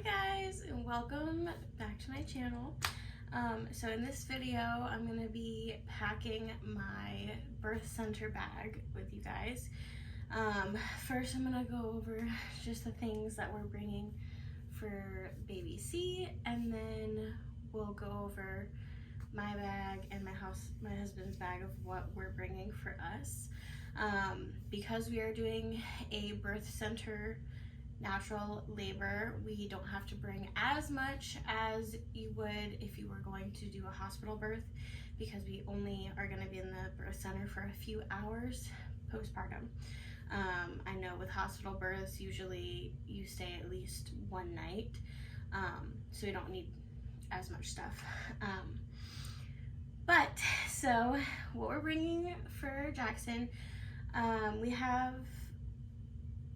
guys, and welcome back to my channel. So in this video I'm going to be packing my birth center bag with you guys. First I'm going to go over just the things that we're bringing for baby C, and then we'll go over my bag and my husband's bag of what we're bringing for us. Because we are doing a birth center natural labor, we don't have to bring as much as you would if you were going to do a hospital birth, because we only are going to be in the birth center for a few hours postpartum. I know with hospital births usually you stay at least one night, so we don't need as much stuff. So what we're bringing for Jackson, we have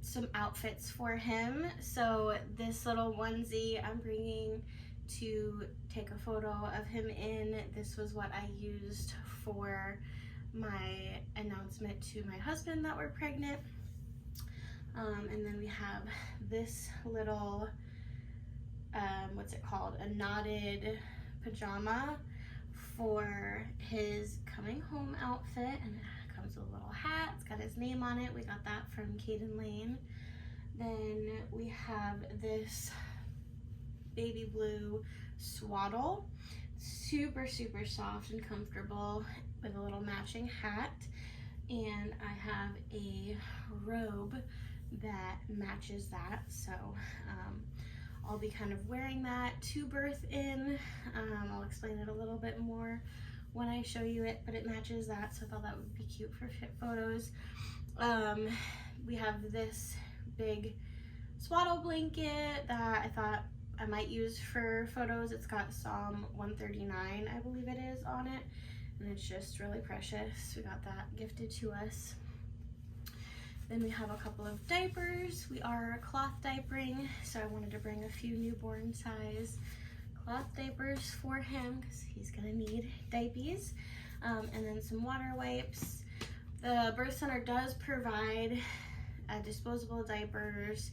some outfits for him. So this little onesie I'm bringing to take a photo of him in. This was what I used for my announcement to my husband that we're pregnant. And then we have this little, what's it called? A knotted pajama for his coming home outfit, and it comes with a little hat. It's got his name on it. We got that from Caden Lane. Then we have this baby blue swaddle, super soft and comfortable, with a little matching hat. And I have a robe that matches that, so I'll be kind of wearing that to birth in. I'll explain it a little bit more when I show you it, but it matches that, so I thought that would be cute for photos. We have this big swaddle blanket that I thought I might use for photos. It's got Psalm 139, I believe it is, on it, and it's just really precious. We got that gifted to us. Then we have a couple of diapers. We are cloth diapering, so I wanted to bring a few newborn size cloth diapers for him because he's gonna need diapers. And then some water wipes. The birth center does provide disposable diapers,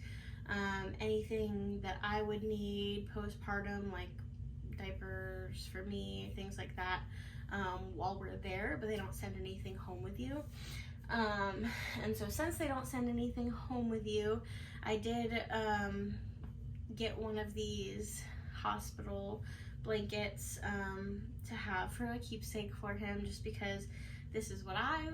anything that I would need postpartum, like diapers for me, things like that, while we're there, but they don't send anything home with you. And so since they don't send anything home with you, I did get one of these hospital blankets to have for a keepsake for him, just because this is what I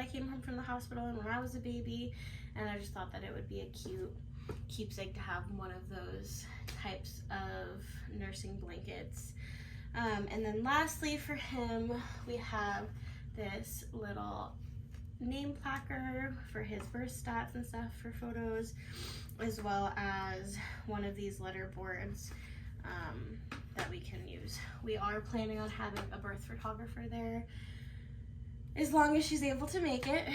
came home from the hospital and when I was a baby, and I just thought that it would be a cute keepsake to have one of those types of nursing blankets. And then lastly for him, we have this little name placard for his birth stats and stuff for photos, as well as one of these letter boards that we can use. We are planning on having a birth photographer there as long as she's able to make it.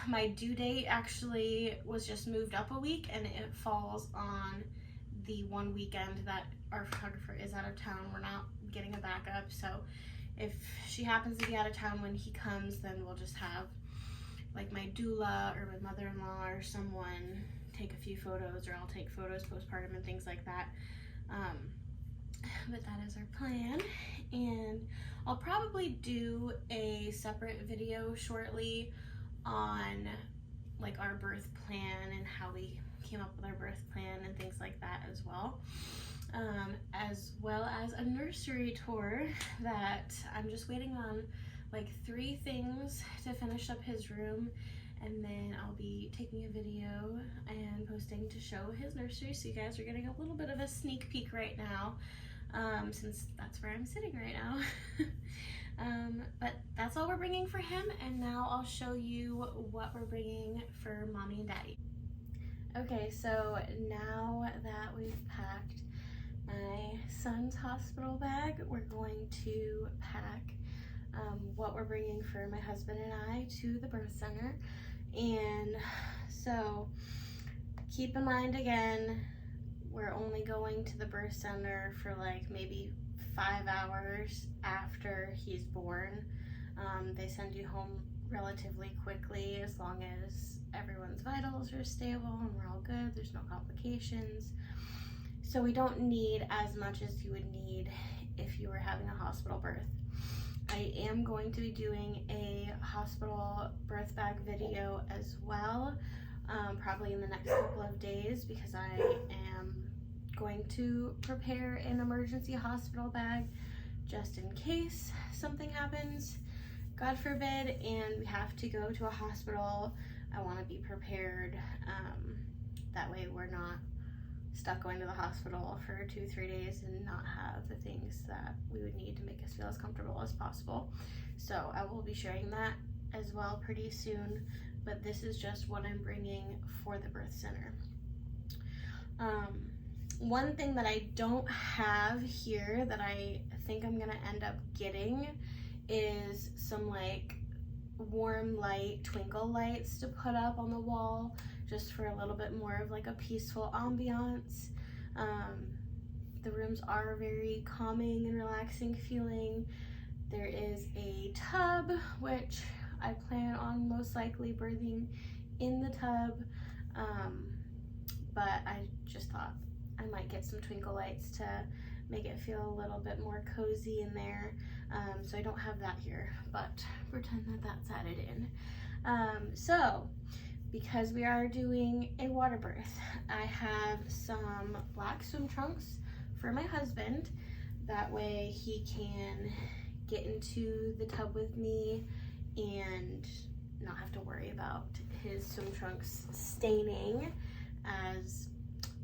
My due date actually was just moved up a week, and it falls on the one weekend that our photographer is out of town. We're not getting a backup, so if she happens to be out of town when he comes, then we'll just have like my doula or my mother-in-law or someone take a few photos, or I'll take photos postpartum and things like that. But that is our plan, and I'll probably do a separate video shortly on like our birth plan and how we came up with our birth plan and things like that as well. As well as a nursery tour that I'm just waiting on like 3 things to finish up his room, and then I'll be taking a video and posting to show his nursery, so you guys are getting a little bit of a sneak peek right now, since that's where I'm sitting right now. But that's all we're bringing for him, and now I'll show you what we're bringing for mommy and daddy. Okay, so now that we've packed my son's hospital bag, we're going to pack what we're bringing for my husband and I to the birth center. And so keep in mind, again, we're only going to the birth center for like maybe 5 hours after he's born. They send you home relatively quickly as long as everyone's vitals are stable and we're all good. there's no complications. So we don't need as much as you would need if you were having a hospital birth. I am going to be doing a hospital birth bag video as well, probably in the next couple of days, because I am going to prepare an emergency hospital bag just in case something happens, God forbid, and we have to go to a hospital. I want to be prepared. That way we're not stuck going to the hospital for 2-3 days and not have the things that we would need to make us feel as comfortable as possible. So I will be sharing that as well pretty soon, but this is just what I'm bringing for the birth center. One thing that I don't have here that I think I'm gonna end up getting is some like warm light twinkle lights to put up on the wall, just for a little bit more of like a peaceful ambiance. The rooms are very calming and relaxing feeling. There is a tub, which I plan on most likely birthing in the tub, but I just thought I might get some twinkle lights to make it feel a little bit more cozy in there. So I don't have that here, but pretend that that's added in. So because we are doing a water birth, I have some black swim trunks for my husband. That way he can get into the tub with me and not have to worry about his swim trunks staining, as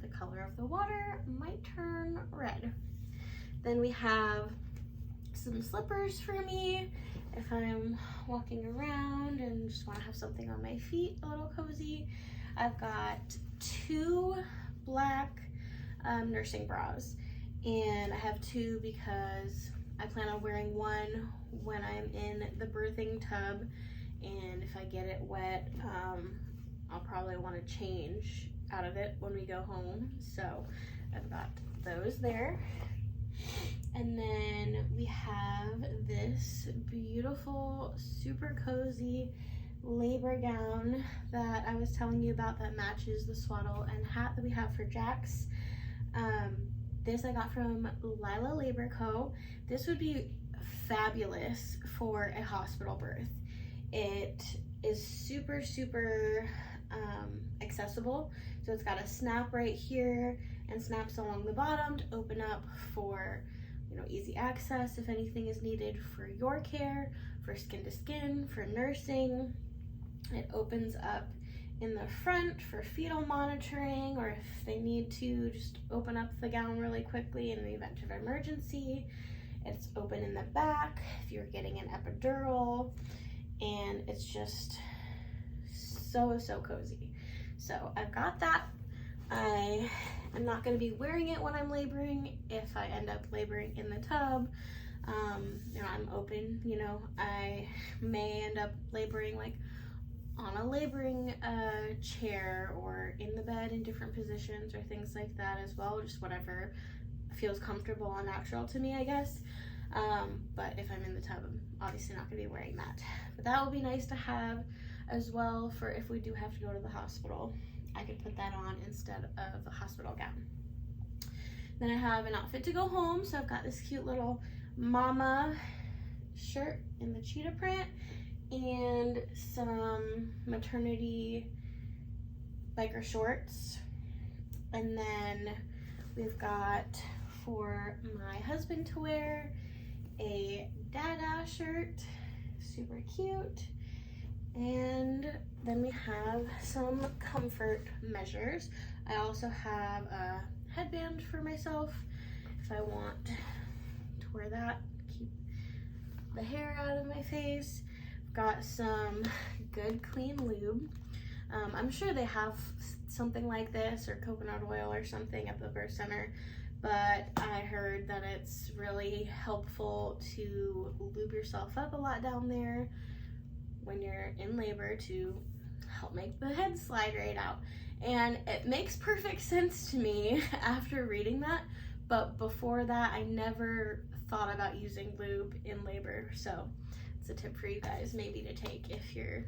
the color of the water might turn red. Then we have some slippers for me if I'm walking around and just want to have something on my feet, a little cozy. I've got 2 black nursing bras, and I have 2 because I plan on wearing one when I'm in the birthing tub, and if I get it wet, I'll probably want to change out of it when we go home. So I've got those there. And then we have this beautiful, super cozy labor gown that I was telling you about that matches the swaddle and hat that we have for Jax. This I got from Lila Labor Co. This would be fabulous for a hospital birth. It is super, super accessible. So it's got a snap right here and snaps along the bottom to open up for, you know, easy access if anything is needed for your care, for skin to skin, for nursing. It opens up in the front for fetal monitoring, or if they need to just open up the gown really quickly in the event of emergency. It's open in the back if you're getting an epidural, and it's just so, so cozy. So I've got that. I am not going to be wearing it when I'm laboring if I end up laboring in the tub. You know, I'm open, you know, I may end up laboring like on a laboring chair or in the bed in different positions or things like that as well, just whatever feels comfortable and natural to me, I guess. But if I'm in the tub, I'm obviously not going to be wearing that. But that will be nice to have as well for if we do have to go to the hospital. I could put that on instead of a hospital gown. Then I have an outfit to go home. So I've got this cute little mama shirt in the cheetah print and some maternity biker shorts. And then we've got for my husband to wear a dada shirt, super cute. And then we have some comfort measures. I also have a headband for myself if I want to wear that, keep the hair out of my face. Got some good clean lube. I'm sure they have something like this or coconut oil or something at the birth center, but I heard that it's really helpful to lube yourself up a lot down there when you're in labor to help make the head slide right out. And it makes perfect sense to me after reading that, but before that I never thought about using lube in labor. So it's a tip for you guys maybe to take if you're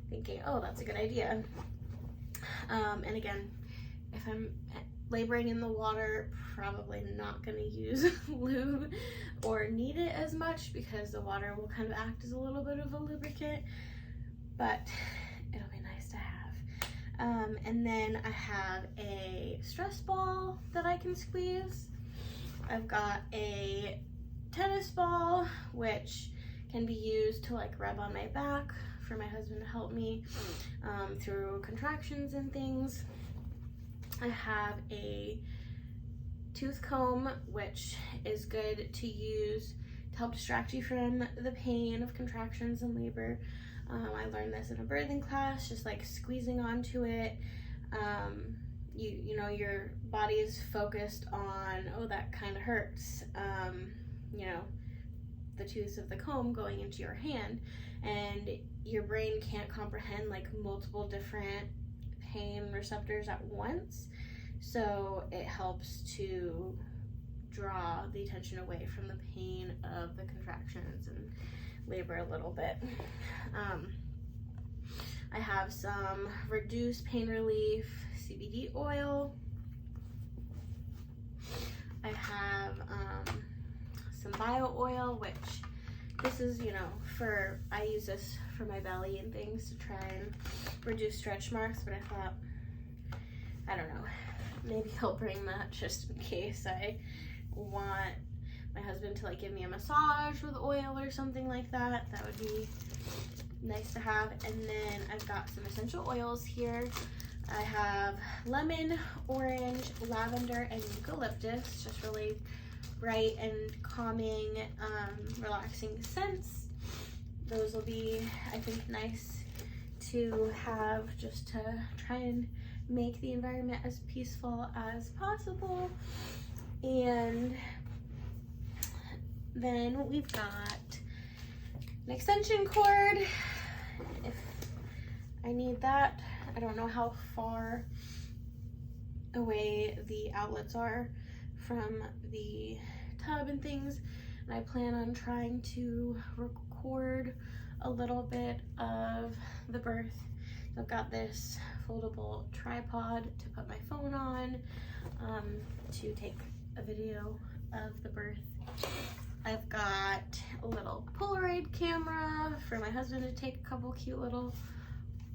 thinking, oh, that's a good idea. And again, if I'm laboring in the water, probably not going to use lube or need it as much because the water will kind of act as a little bit of a lubricant, but it'll be nice to have. And then I have a stress ball that I can squeeze. I've got a tennis ball, which can be used to like rub on my back for my husband to help me through contractions and things. I have a tooth comb, which is good to use to help distract you from the pain of contractions and labor. I learned this in a birthing class, just like squeezing onto it. You know, your body is focused on, oh, that kind of hurts. You know, the tooth of the comb going into your hand, and your brain can't comprehend like multiple different pain receptors at once, so it helps to draw the attention away from the pain of the contractions and labor a little bit. I have some reduced pain relief CBD oil. I have some bio oil, which this is, you know, I use this for my belly and things to try and reduce stretch marks, but I thought, I don't know, maybe I'll bring that just in case I want my husband to like give me a massage with oil or something like that. That would be nice to have. And then I've got some essential oils here. I have lemon, orange, lavender, and eucalyptus, just really bright and calming, relaxing scents. Those will be, I think, nice to have just to try and make the environment as peaceful as possible. And then we've got an extension cord if I need that. I don't know how far away the outlets are from the tub and things, and I plan on trying to record a little bit of the birth. So I've got this foldable tripod to put my phone on to take a video of the birth. I've got a little Polaroid camera for my husband to take a couple cute little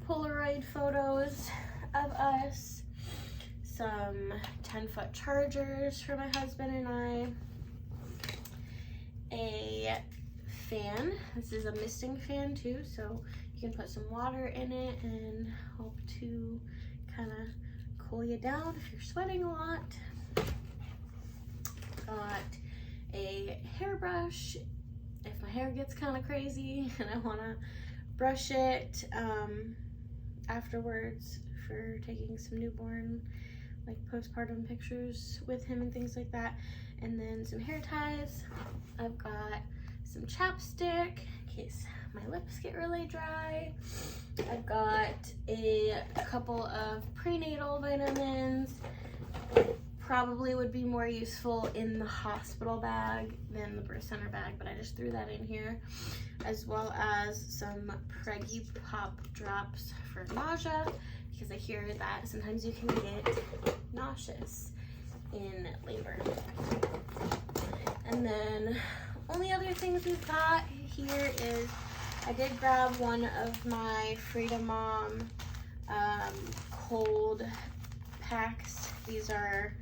Polaroid photos of us. Some 10-foot chargers for my husband and I. A fan. This is a misting fan too, so you can put some water in it and hope to kind of cool you down if you're sweating a lot. Got a hairbrush if my hair gets kind of crazy and I want to brush it afterwards for taking some newborn like postpartum pictures with him and things like that. And then some hair ties. I've got some chapstick in case my lips get really dry. I've got a couple of prenatal vitamins. Probably would be more useful in the hospital bag than the birth center bag, but I just threw that in here, as well as some Preggy Pop drops for nausea, because I hear that sometimes you can get nauseous in labor. And then only other things we've got here is I did grab one of my Freedom Mom cold packs. These are,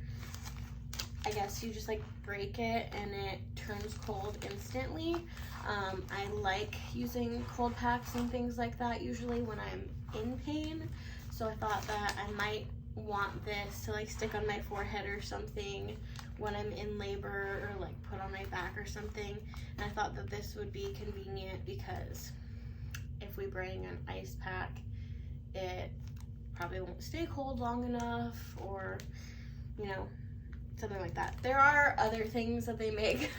I guess you just like break it and it turns cold instantly. I like using cold packs and things like that usually when I'm in pain, so I thought that I might want this to like stick on my forehead or something when I'm in labor, or like put on my back or something. And I thought that this would be convenient because if we bring an ice pack, it probably won't stay cold long enough, or you know, something like that. There are other things that they make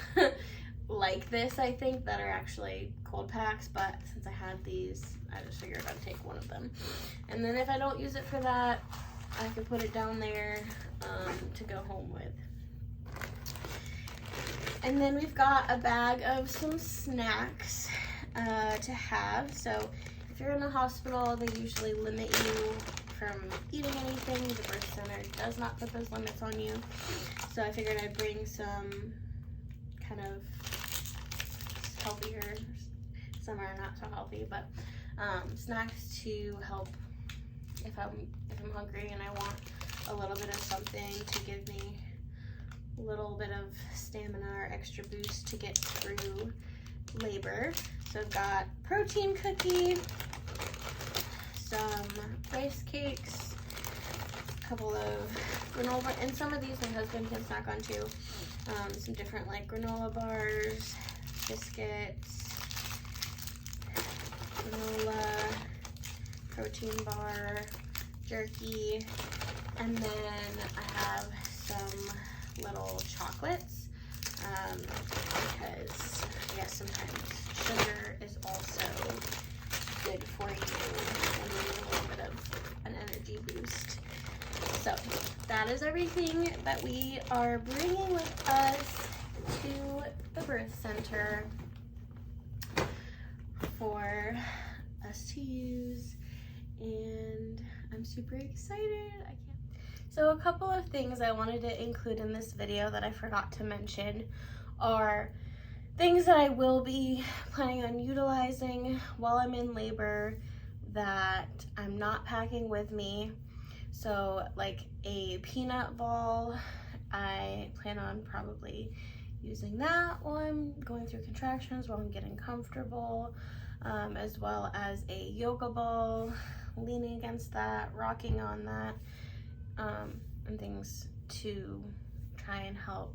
like this, I think, that are actually cold packs, but since I had these, I just figured I'd take one of them. And then if I don't use it for that, I can put it down there to go home with. And then we've got a bag of some snacks to have. So if you're in the hospital, they usually limit you from eating anything. The birth center does not put those limits on you. So I figured I'd bring some kind of healthier, some are not so healthy, but snacks to help if I'm hungry and I want a little bit of something to give me a little bit of stamina or extra boost to get through labor. So I've got protein cookie, some rice cakes, a couple of granola, and some of these my husband can snack on too. Some different like granola bars, biscuits, granola, protein bar, jerky, and then I have some little chocolates because I guess sometimes sugar is also good for you and you need a little bit of an energy boost. So that is everything that we are bringing with us to the birth center for us to use, and I'm super excited. I can't. So a couple of things I wanted to include in this video that I forgot to mention are things that I will be planning on utilizing while I'm in labor that I'm not packing with me. So like a peanut ball, I plan on probably using that while I'm going through contractions, while I'm getting comfortable, as well as a yoga ball, leaning against that, rocking on that, and things to try and help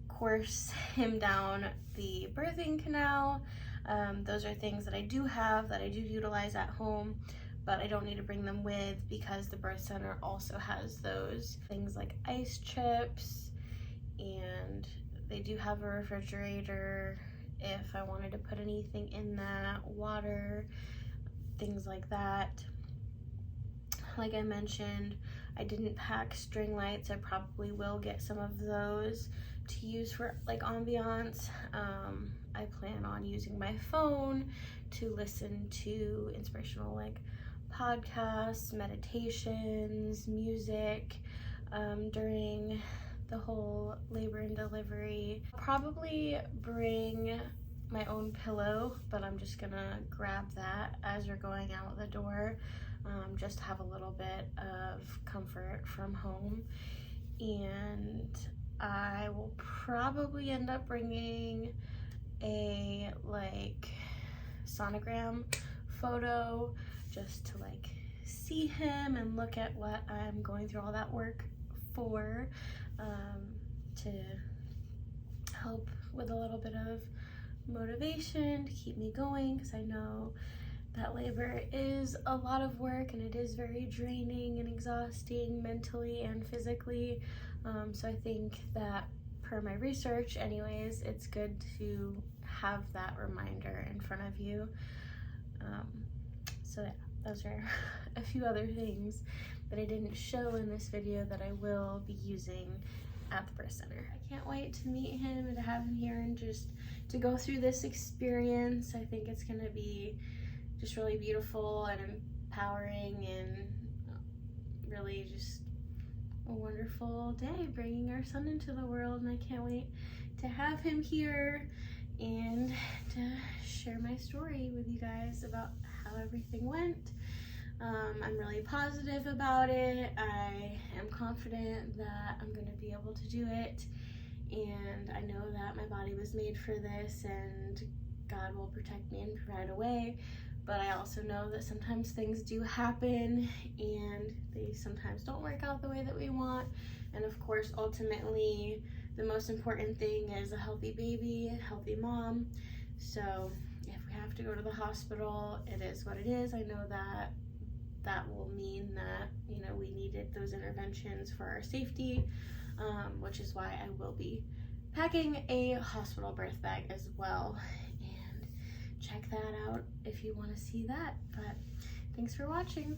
course him down the birthing canal. Those are things that I do have, that I do utilize at home, but I don't need to bring them with because the birth center also has those things like ice chips, and they do have a refrigerator if I wanted to put anything in that, water, things like that. Like I mentioned, I didn't pack string lights. I probably will get some of those to use for like ambiance. I plan on using my phone to listen to inspirational like podcasts, meditations, music during the whole labor and delivery. Probably bring my own pillow, but I'm just gonna grab that as we're going out the door, just to have a little bit of comfort from home. And I will probably end up bringing a like sonogram photo just to like see him and look at what I'm going through all that work for, to help with a little bit of motivation to keep me going, because I know that labor is a lot of work and it is very draining and exhausting mentally and physically. So I think that per my research anyways, it's good to have that reminder in front of you. So yeah, those are a few other things that I didn't show in this video that I will be using at the birth center. I can't wait to meet him and to have him here and just to go through this experience. I think it's gonna be just really beautiful and empowering and really just a wonderful day bringing our son into the world, and I can't wait to have him here and to share my story with you guys about how everything went. I'm really positive about it. I am confident that I'm going to be able to do it, and I know that my body was made for this and God will protect me and provide a way. But I also know that sometimes things do happen and they sometimes don't work out the way that we want. And of course, ultimately, the most important thing is a healthy baby, a healthy mom. So if we have to go to the hospital, it is what it is. I know that that will mean that, you know, we needed those interventions for our safety, which is why I will be packing a hospital birth bag as well. And check that out if you want to see that. But thanks for watching.